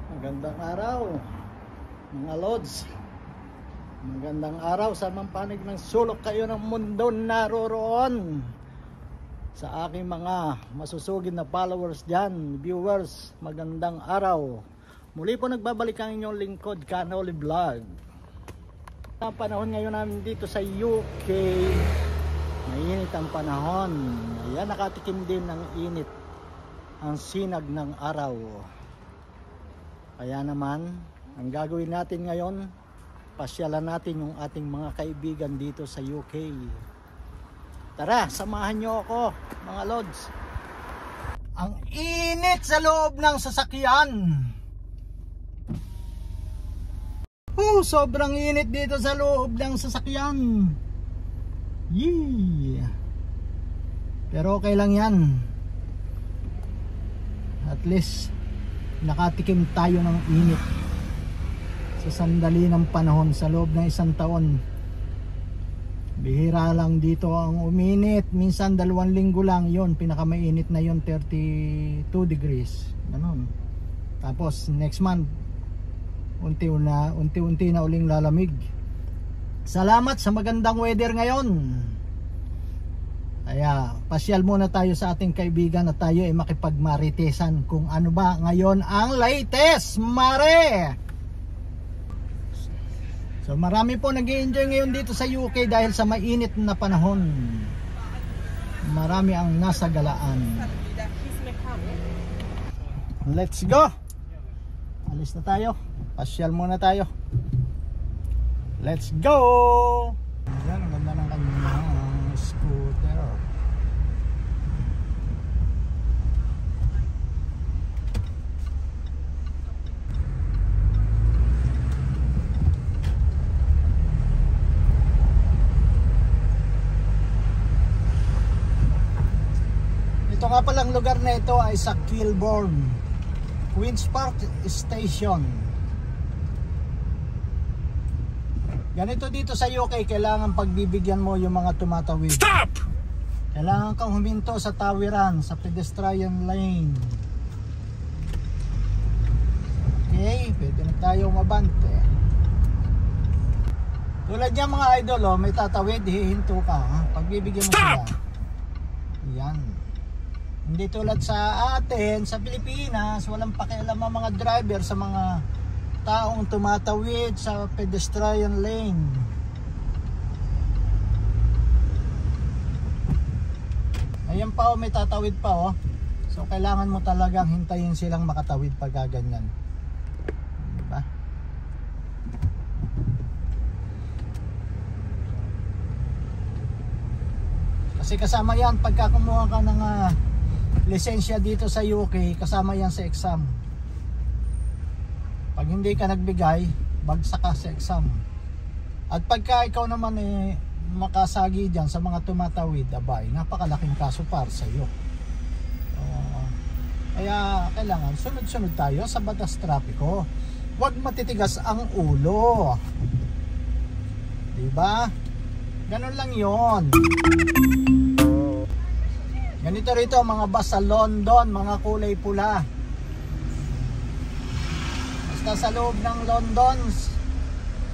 Magandang araw mga Lods. Magandang araw sa mampanig ng sulok kayo ng mundo naroroon. Sa aking mga masusugid na followers dyan, viewers, magandang araw. Muli po nagbabalik ang inyong lingkod, Kanoli Vlog. Ang panahon ngayon namin dito sa UK, mainit ang panahon. Ayan, nakatikim din ng init ang sinag ng araw. Kaya naman, ang gagawin natin ngayon, pasyalan natin yung ating mga kaibigan dito sa UK. Tara, samahan nyo ako, mga Lods. Ang init sa loob ng sasakyan. Sobrang init dito sa loob ng sasakyan. Yee. Pero okay lang yan. At least nakatikim tayo ng init sa sandali ng panahon sa loob ng isang taon. Bihira lang dito ang uminit. Minsan 2 linggo lang yon, pinakamainit na yon, 32 degrees ganun. Tapos next month unti-unti na uling lalamig. Salamat sa magandang weather ngayon. Kaya pasyal muna tayo sa ating kaibigan at tayo ay makipagmaritesan kung ano ba ngayon ang latest, mare. So marami po nag-i-enjoy ngayon dito sa UK dahil sa mainit na panahon. Marami ang nasa galaan. Let's go. Alis na tayo. Pasyal muna tayo. Let's go. Yan, ang ganda ng kanyang scooter. Ito nga palang lugar na ito ay sa Kilburn, Queen's Park Station. Ganito dito sa UK, kailangan pagbibigyan mo yung mga tumatawid. Stop! Kailangan kang huminto sa tawiran, sa pedestrian lane. Okay, pwede na tayo mabante. Tulad niya mga idol, oh, may tatawid, hihinto ka. Ha? Pagbibigyan mo sila. Yan. Hindi tulad sa atin, sa Pilipinas, walang pakialam ang mga driver sa mga taong tumatawid sa pedestrian lane. Ayan pa, oh, may tatawid pa, oh. So kailangan mo talagang hintayin silang makatawid pag ganyan. Diba? Kasi kasama yan pagka kumuha ka ng lisensya dito sa UK, kasama yan sa exam. Pag hindi ka nagbigay, bagsak ka sa exam. At pagka ikaw naman makasagi dyan sa mga tumatawid, abay, napakalaking kaso para sa iyo. Kaya kailangan sunod-sunod tayo sa batas trapiko. Huwag matitigas ang ulo. Diba? Ganun lang yon. Ganito rito mga bus sa London, mga kulay pula. Basta sa loob ng London,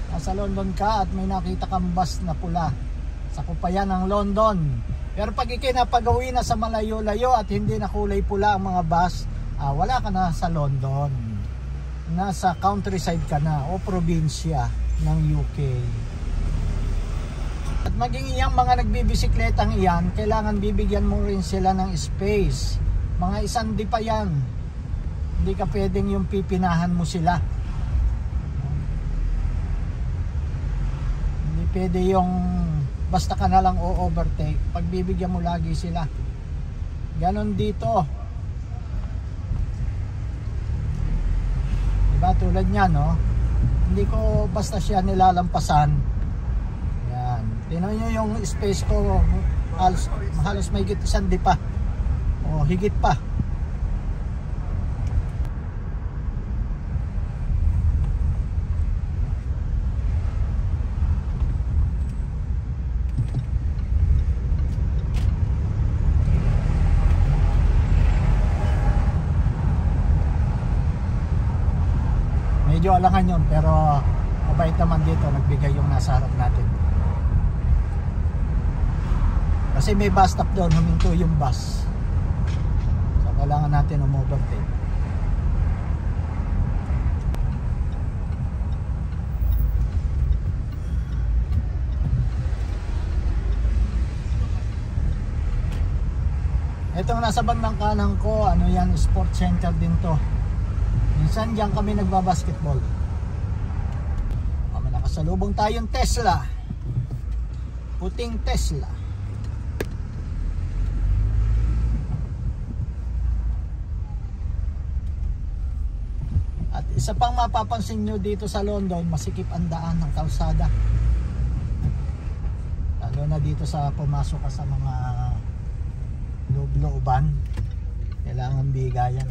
nasa London ka at may nakita kang bus na pula, sakupayan ng London. Pero pag ikinapagawi na sa malayo-layo at hindi na kulay pula ang mga bus, wala ka na sa London. Nasa countryside ka na o probinsya ng UK. At maging iyang mga nagbibisikletang iyan, kailangan bibigyan mo rin sila ng space. Mga isang pa yan. Hindi ka pwedeng yung pipinahan mo sila. Hindi pwede yung basta ka na lang o-overtake. Pagbibigyan mo lagi sila. Ganon dito. Diba tulad niya, no? Hindi ko basta siya nilalampasan. Yan. Tingnan nyo yung space ko. Halos may higit 1 pa. O higit pa. Medyo alangan yun, pero mabait naman dito, nagbigay yung nasa harap natin. Kasi may bus stop doon, huminto yung bus. So kailangan natin umovertake. Itong nasa bandang kanan ko, ano yan, sports center din to. Minsan diyan kami nagbabasketball. May nakasalubong tayong Tesla. Puting Tesla. At isa pang mapapansin nyo dito sa London, masikip ang daan ng kalsada. Lalo na dito sa pumasok ka sa mga loob-looban, kailangan bigayan.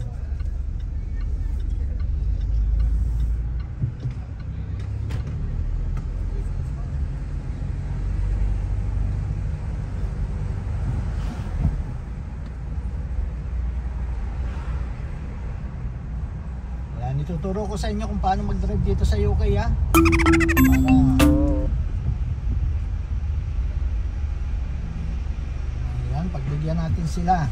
Yan, ituturo ko sa inyo kung paano mag-drive dito sa UK, ha? Pagbigyan natin sila,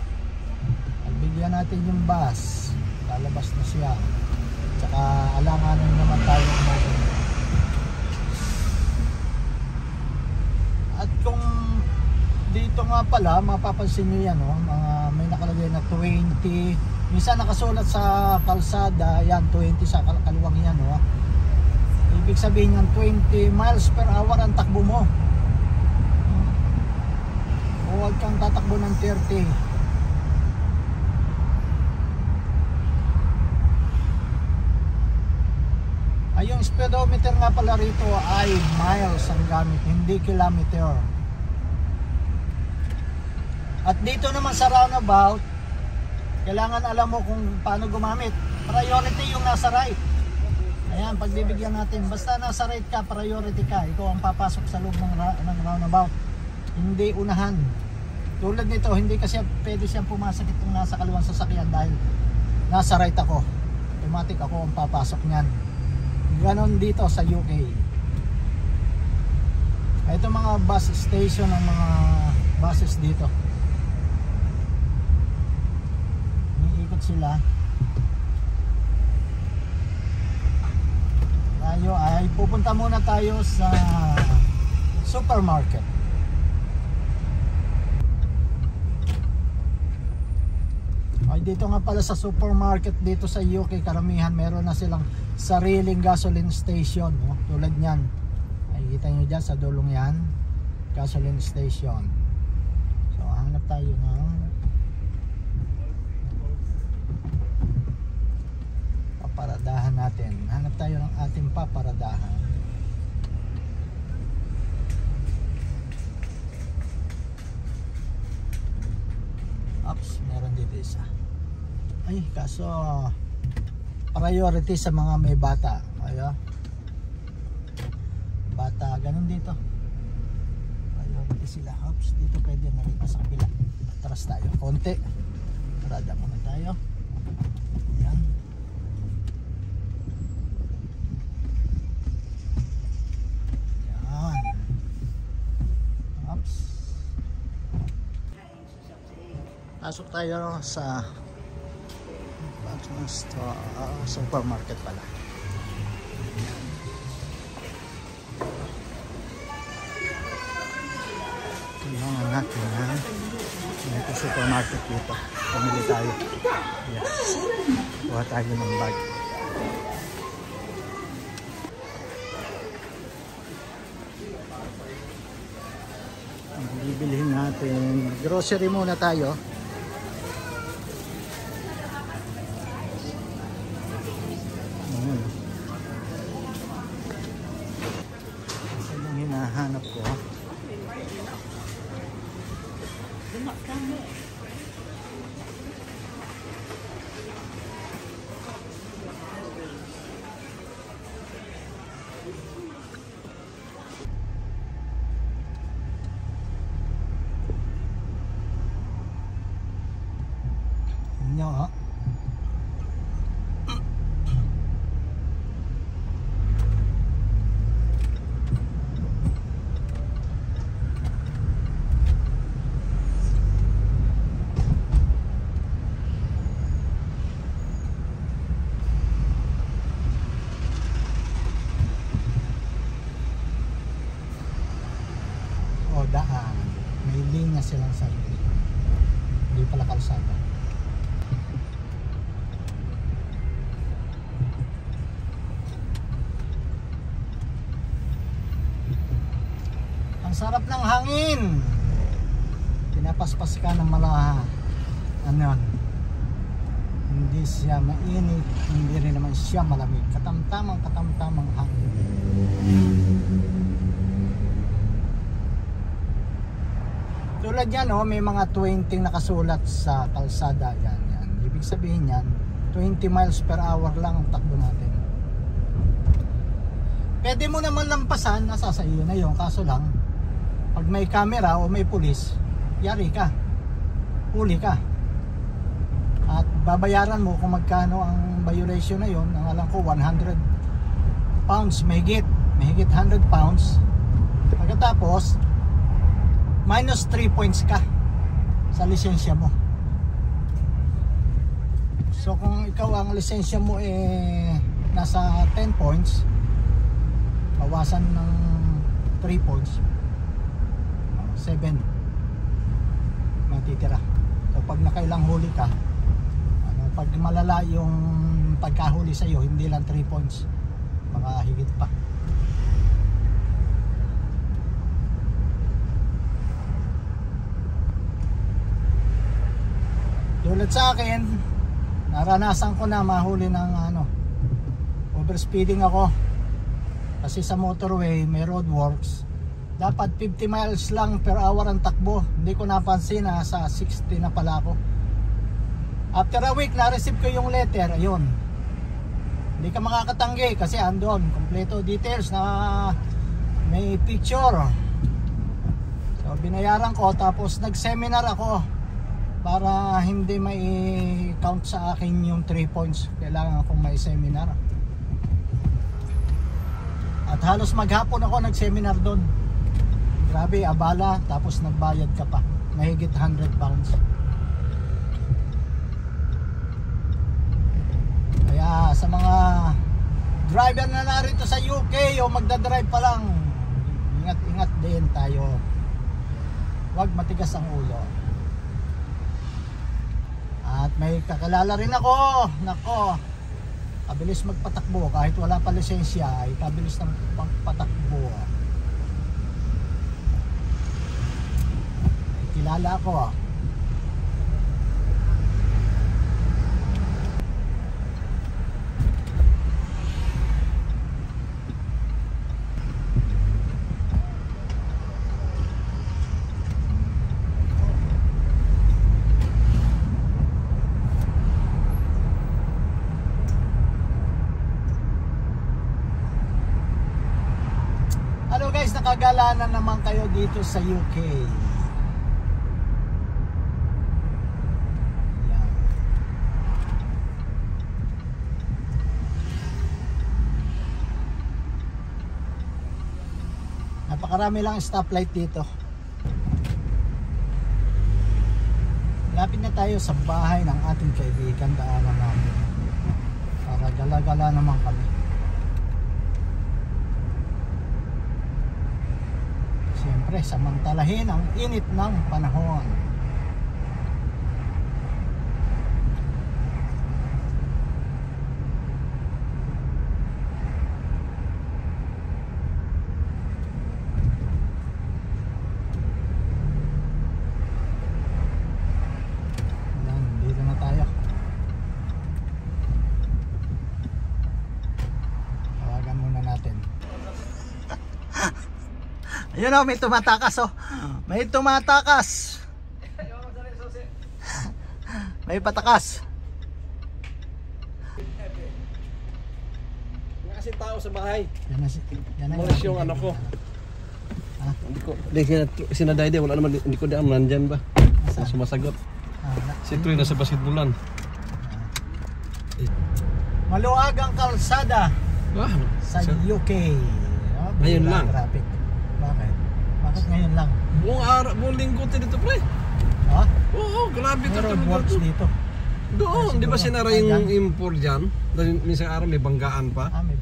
pagbigyan natin yung bus, lalabas na siya, tsaka alanganin naman tayo natin. At kung dito nga pala mapapansin nyo yan, oh, may nakalagay na 20, minsan nakasulat sa kalsada yan 20 sa kaluwang yan, oh. Ibig sabihin yan 20 miles per hour ang takbo mo. Huwag kang tatakbo ng 30. Ay, yung speedometer nga pala rito ay miles ang gamit, hindi kilometer. At dito naman sa roundabout, kailangan alam mo kung paano gumamit. Priority yung nasa right. Ayan, pagbibigyan natin, basta nasa right ka, priority ka. Ikaw ang papasok sa loob ng roundabout, hindi unahan. Tulad nito, hindi kasi pwede siyang pumasok itong nasa kaliwang sasakyan dahil nasa right ako. Automatic ako ang papasok niyan. Ganon dito sa UK. Ito mga bus station ng mga buses dito. Iikot sila. Tayo ay pupunta muna tayo sa supermarket. Ay, dito nga pala sa supermarket dito sa UK, karamihan meron na silang sariling gasoline station, no? Tulad niyan, nakikita nyo dyan sa dulong yan, gasoline station. So hanap tayo ng paparadahan natin. Hanap tayo ng ating paparadahan. Oops, meron dito isa. Ay, kaso priority sa mga may bata. Ayo. Bata, ganun dito. Priority sila. Oops, dito pwede na rin sa kabila. Atras tayo konti. Parada muna tayo. Ayan. Ayan. Oops. Pasok tayo sa supermarket pala. Tingnan natin ha. Ito supermarket dito. Pumili tayo. Yes. Kuha tayo ng bag. Ang bibilihin natin. Grocery muna tayo. Hanap ko. daan. May linya silang sarili. Hindi pala kalsada. Ang sarap ng hangin. Pinapaspas ka ng ano yun, hindi siya mainit, hindi rin naman siya malamig. Katamtamang hangin. Tulad yan, oh, may mga 20 nakasulat sa kalsada. Yan. Ibig sabihin yan, 20 miles per hour lang ang takbo natin. Pwede mo naman lampasan, nasa sa iyo na yun. Kaso lang, pag may camera o may pulis, yari ka, huli ka. At babayaran mo kung magkano ang violation na yon. Ang alam ko 100 pounds, mahigit 100 pounds. Pagkatapos minus 3 points ka sa lisensya mo. So kung ikaw ang lisensya mo nasa 10 points, bawasan ng 3 points, 7 matitira. So pag nakailang huli ka, pag malala yung pagkahuli sa iyo, hindi lang 3 points, mga higit pa. Tulad sa akin, naranasan ko na mahuli ng overspeeding ako. Kasi sa motorway may roadworks, dapat 50 miles lang per hour ang takbo. Hindi ko napansin na sa 60 na pala ako. After a week, na-receive ko yung letter. Ayun, hindi ka makakatanggi kasi andon kompleto details na may picture. So binayaran ko, tapos nag-seminar ako para hindi may count sa akin yung 3 points. Kailangan akong may seminar. At halos maghapon ako nag-seminar doon. Grabe, abala, tapos nagbayad ka pa. Mahigit 100 pounds. Kaya sa mga driver na narito sa UK o magdadrive pa lang, ingat-ingat din tayo. Huwag matigas ang ulo. At may kakilala rin ako, nako, kabilis magpatakbo kahit wala pa lisensya, ay kabilis ng pagpatakbo. Kilala ako. Hello guys, nakagala na naman kayo dito sa UK. Yan. Napakarami lang stoplight dito. Lapit na tayo sa bahay ng ating kaibigan, daanan namin. Para gala-gala naman kami. Siyempre, samantalahin ang init ng panahon. Ayan, dito na tayo. Tawagan muna natin. Ayun o, may tumatakas o. May tumatakas. May patakas. May kasi tao sa bahay. Yan na Malis yung ano ko. Hindi ko, sinadayde, wala naman, hindi ko daan, nandyan ba? Sumasagot. Si Troy nasa basketballan. Maluwag ang kalsada sa UK. Ngayon lang. Traffic. Bakit? Bakit ngayon lang? Buong linggo tayo dito, pre. Ha? Oo, grabe May ka roadworks dito. Doon, di ba sinara yung import dyan? Dahil minsan araw may banggaan pa. May